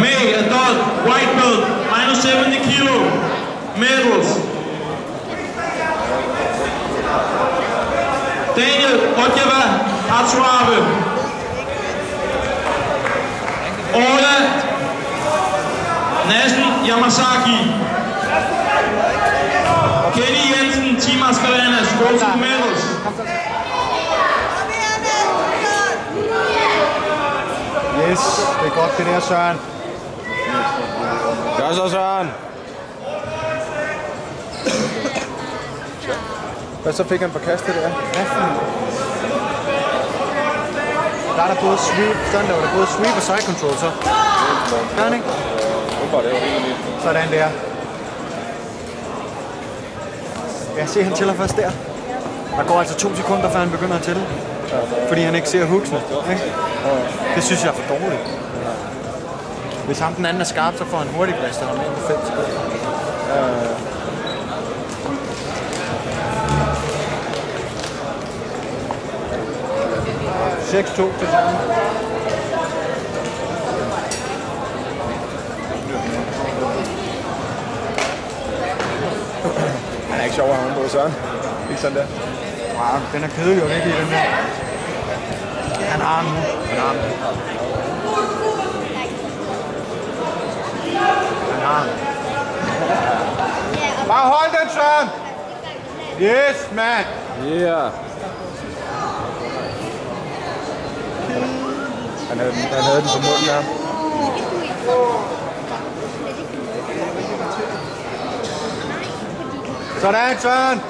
Male adult white belt minus 70 kilo medals. Daniel Odjava Hatsuave. Ola Nasen Yamasaki. Kenny Jensen, Team Askalanas, gold medals. Yes, det er godt det der, Søren. Gør så, Søren. Hvad så fik han forkastet der? Der er der både sweep, sådan der var der både sweep og side control, så. Gør han ikke? Sådan der. Ja, se, han tæller først der. Der går altså 2 sekunder, før han begynder at tælle. Fordi han ikke ser hooksene. Ikke? Det synes jeg er for dårligt. Hvis ham den anden er skarp, så får han hurtigt blastet ham ind på 5 sekunder. 6-2 til sammen. Han er ikke sjov at have ham på, Søren. Ikke sådan der. Wow, den er kedelig jo ikke i den der. Han har den nu. Han har den. Han har den. Bare hold den, Søren! Yes, man! Yeah. Han havde den på munden her. Sådan, Søren!